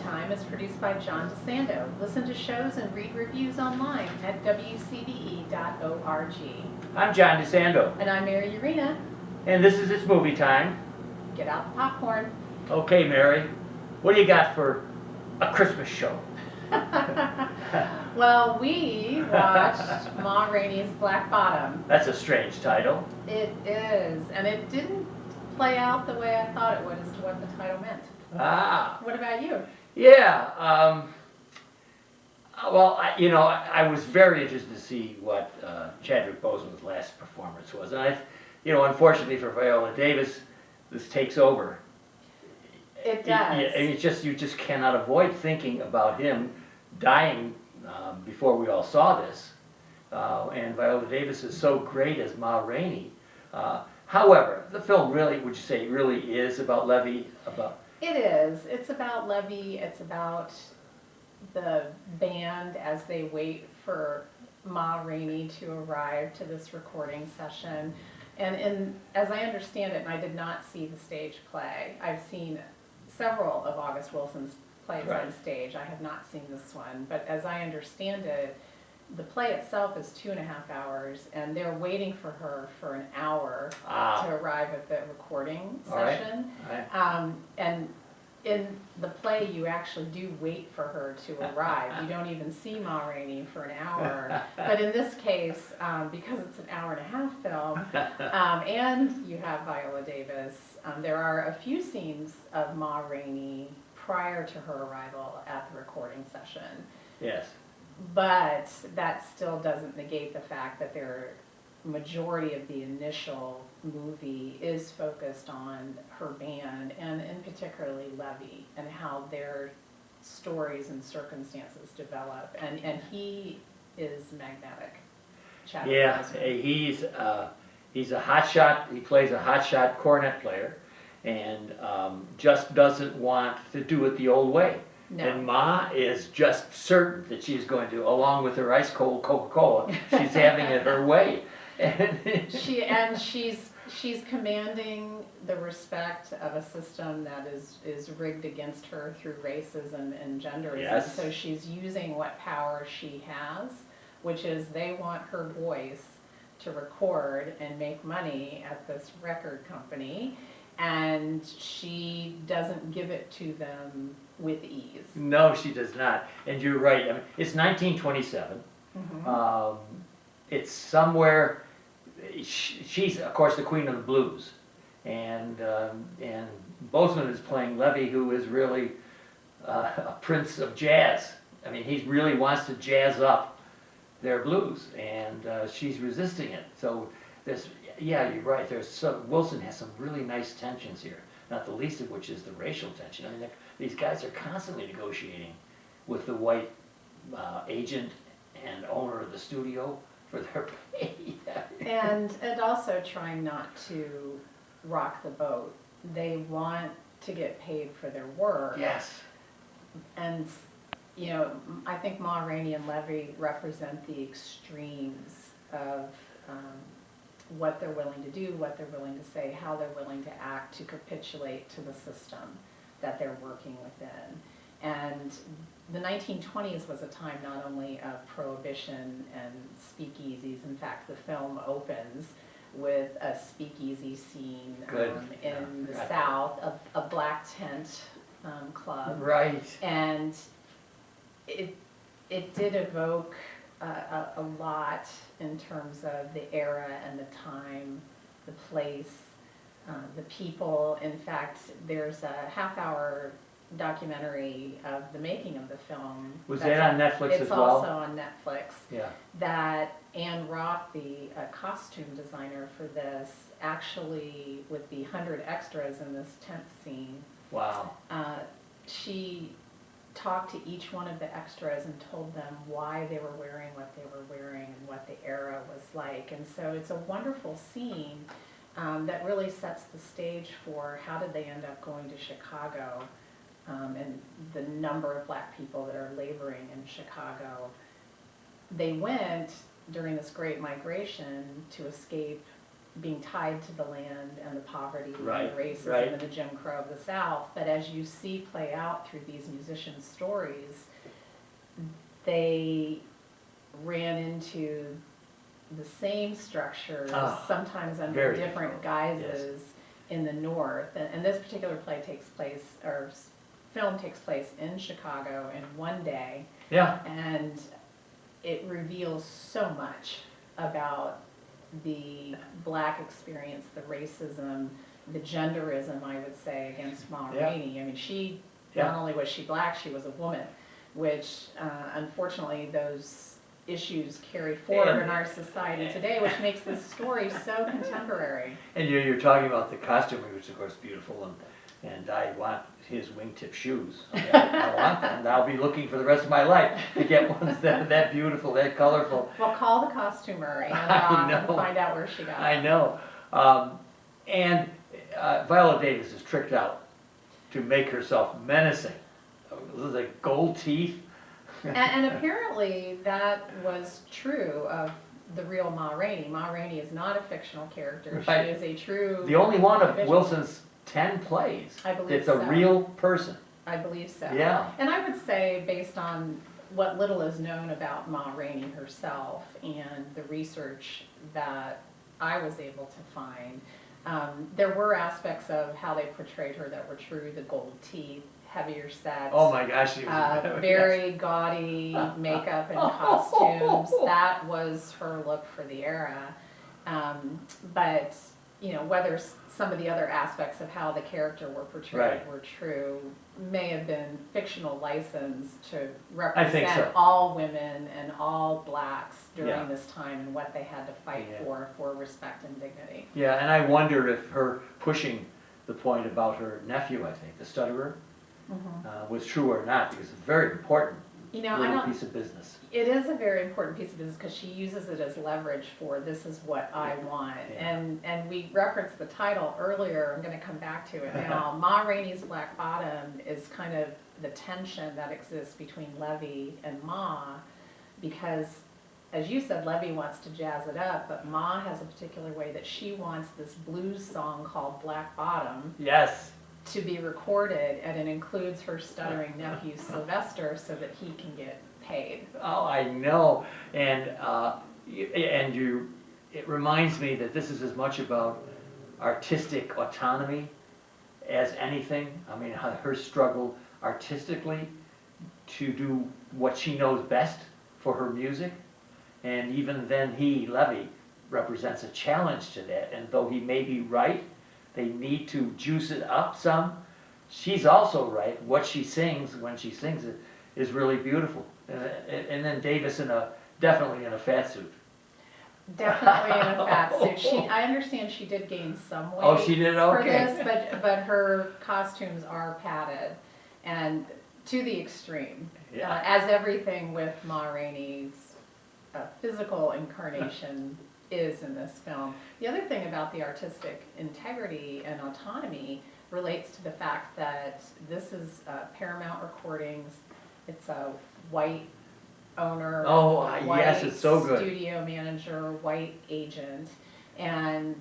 Time is produced by John DeSando. Listen to shows and read reviews online at wcde.org. I'm John DeSando. And I'm Mary Urena. And this is It's Movie Time. Get out the popcorn. Okay, Mary, what do you got for a Christmas show? Well, we watched Ma Rainey's Black Bottom. That's a strange title. It is, and it didn't play out the way I thought it would as to what the title meant. Ah. What about you? Yeah. Well, I was very interested to see what Chadwick Boseman's last performance was. And unfortunately for Viola Davis, this takes over. It does. You just cannot avoid thinking about him dying before we all saw this. And Viola Davis is so great as Ma Rainey. However, the film really, would you say, really is about Levy? It is. It's about Levy. It's about the band as they wait for Ma Rainey to arrive to this recording session. And as I understand it, and I did not see the stage play, I've seen several of August Wilson's plays on stage. I have not seen this one, but as I understand it, the play itself is 2.5 hours, and they're waiting for her for an hour to arrive at the recording session. And in the play, you actually do wait for her to arrive. You don't even see Ma Rainey for an hour. But in this case, because it's an 1.5-hour film, and you have Viola Davis, there are a few scenes of Ma Rainey prior to her arrival at the recording session. Yes. But that still doesn't negate the fact that their majority of the initial movie is focused on her band and particularly Levy and how their stories and circumstances develop. And he is magnetic. Chadwick Boseman. He's a hotshot. He plays a hotshot cornet player, and just doesn't want to do it the old way. No. And Ma is just certain that she's going to, along with her ice cold Coca-Cola, she's having it her way. She's commanding the respect of a system that is rigged against her through racism and genderism. Yes. So she's using what power she has, which is they want her voice to record and make money at this record company, and she doesn't give it to them with ease. No, she does not. And you're right. I mean, it's 1927. Mm-hmm. It's somewhere. She's, of course, the queen of the blues, and Boseman is playing Levy, who is really a prince of jazz. I mean, he really wants to jazz up their blues, and she's resisting it. So you're right. Wilson has some really nice tensions here. Not the least of which is the racial tension. I mean, these guys are constantly negotiating with the white agent and owner of the studio for their pay. and also trying not to rock the boat. They want to get paid for their work. Yes. And I think Ma Rainey and Levy represent the extremes of what they're willing to do, what they're willing to say, how they're willing to act to capitulate to the system that they're working within. And the 1920s was a time not only of prohibition and speakeasies. In fact, the film opens with a speakeasy scene in the South, a black tent club. Right. And it did evoke a lot in terms of the era and the time, the place, the people. In fact, there's a half-hour documentary of the making of the film. Was that on Netflix as well? It's also on Netflix. Yeah. That Anne Roth, the costume designer for this, actually, with the 100 extras in this tent scene, wow. She talked to each one of the extras and told them why they were wearing what they were wearing and what the era was like. And so it's a wonderful scene that really sets the stage for how did they end up going to Chicago, and the number of black people that are laboring in Chicago. They went during this great migration to escape being tied to the land and the poverty Right, and the racism right. and the Jim Crow of the South. But as you see play out through these musicians' stories, they ran into the same structures, sometimes under very different different, guises in the North. And this particular play takes place, or film takes place in Chicago in one day. Yeah, And it reveals so much about the Black experience, the racism, the genderism, I would say, against Ma Yeah. Rainey. I mean, she, Yeah. not only was she Black, she was a woman, which unfortunately those issues carry forward in our society today, which makes this story so contemporary. and you're talking about the costume, which is of course beautiful, and I want his wingtip shoes. I want them, and I'll be looking for the rest of my life to get ones that beautiful, that colorful. Well, call the costumer and I know. find out where she got I it. know. And Viola Davis is tricked out to make herself menacing. This is like gold teeth. And apparently that was true of the real Ma Rainey. Ma Rainey is not a fictional character. Right. She is a true. The only one of individual. Wilson's 10 plays I believe that's so. a real person. I believe so. Yeah. And I would say, based on what little is known about Ma Rainey herself and the research that I was able to find, there were aspects of how they portrayed her that were true. The gold teeth, heavier set. Oh my gosh, she was Very gaudy makeup and costumes. That was her look for the era. But, you know, whether some of the other aspects of how the character were portrayed Right. were true may have been fictional license to I think represent so. all women and all Blacks during Yeah. this time and what they had to fight Yeah. for respect and dignity. Yeah, and I wonder if her pushing the point about her nephew, I think, the stutterer, was true or not, because it's a very important You know, I little don't. piece of business. It is a very important piece of business because she uses it as leverage for this is what I want. Yeah. And we referenced the title earlier, I'm gonna come back to it now. Ma Rainey's Black Bottom is kind of the tension that exists between Levy and Ma, because as you said, Levy wants to jazz it up, but Ma has a particular way that she wants this blues song called Black Bottom Yes. to be recorded, and it includes her stuttering nephew Sylvester so that he can get paid. Oh, I know, and it reminds me that this is as much about artistic autonomy as anything. I mean, her struggle artistically to do what she knows best for her music, and even then Levy, represents a challenge to that, and though he may be right, they need to juice it up some. She's also right. What she sings when she sings it is really beautiful. And then Davis definitely in a fat suit. Definitely in a fat suit. I understand she did gain some weight. Oh, she did? For Okay. this, but her costumes are padded, and to the extreme. Yeah. As everything with Ma Rainey's physical incarnation is in this film. The other thing about the artistic integrity and autonomy relates to the fact that this is Paramount Recordings. It's a white owner, Oh, white yes, it's so good. studio manager, white agent, and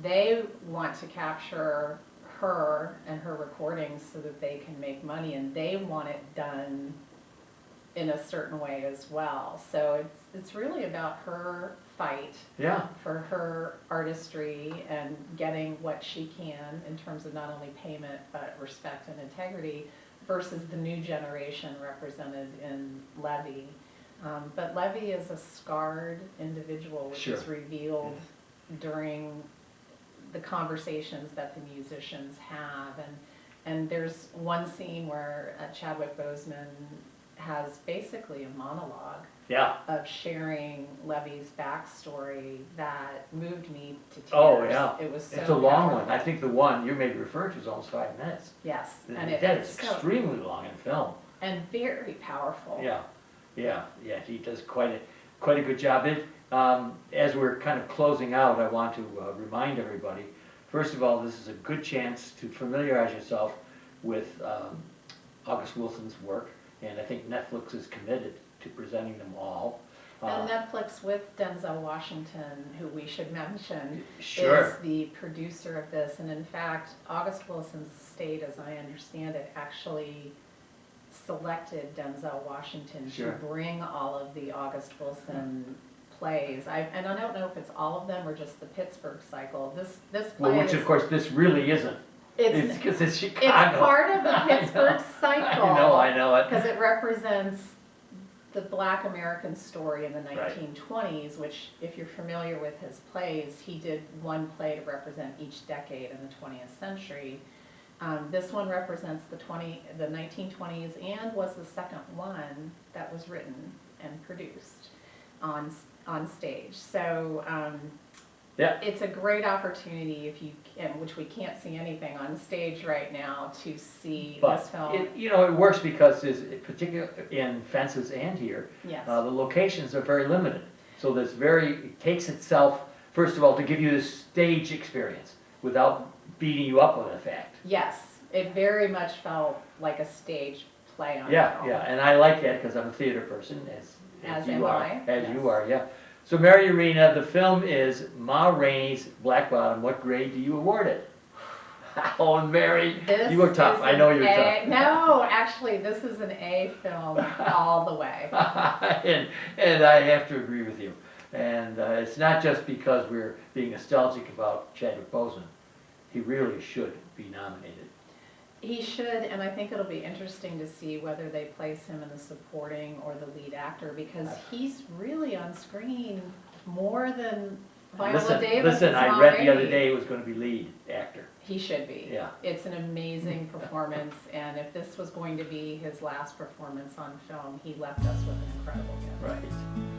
they want to capture her and her recordings so that they can make money, and they want it done in a certain way as well. So it's really about her fight Yeah. for her artistry and getting what she can in terms of not only payment but respect and integrity versus the new generation represented in Levy. But Levy is a scarred individual, which is Sure. revealed during the conversations that the musicians have. And there's one scene where Chadwick Boseman has basically a monologue Yeah. of sharing Levy's backstory that moved me to tears. Oh, yeah. It was so It's a long powerful. one. I think the one you may be referring to is almost 5 minutes. Yes, and That it's is so, extremely long in film. and very powerful. Yeah. He does quite a good job. As we're kind of closing out, I want to remind everybody. First of all, this is a good chance to familiarize yourself with August Wilson's work, and I think Netflix is committed to presenting them all. And Netflix with Denzel Washington, who we should mention, Sure. is the producer of this. And in fact, August Wilson's estate, as I understand it, actually selected Denzel Washington Sure. to bring all of the August Wilson plays. And I don't know if it's all of them or just the Pittsburgh cycle. This play Well, which of course this really isn't. it's Because it's it's Chicago. part of the I know. Pittsburgh cycle. I know it. Because it represents the Black American story in the Right. 1920s, which, if you're familiar with his plays, he did one play to represent each decade in the 20th century. This one represents the 1920s and was the second one that was written and produced on stage. So Yeah. it's a great opportunity if you can, which we can't see anything on stage right now, to see But this film. it works because particularly in Fences and here, Yes. the locations are very limited. So it takes itself, first of all, to give you the stage experience without beating you up on the fact. Yes, it very much felt like a stage play on film. Yeah, and I like that because I'm a theater person, as As you am are. I, As yes. you are, yeah. So Mary Arena, the film is Ma Rainey's Black Bottom. What grade do you award it? Oh, Mary, This you were tough. is I know an you're A- tough. No, actually, this is an A film all the way. and I have to agree with you. And it's not just because we're being nostalgic about Chadwick Boseman. He really should be nominated. He should, and I think it'll be interesting to see whether they place him in the supporting or the lead actor, because he's really on screen more than Viola Davis. Listen, is I read the other already. day it was going to be lead actor. He should be. Yeah. It's an amazing performance, and if this was going to be his last performance on film, he left us with an incredible gift. Right.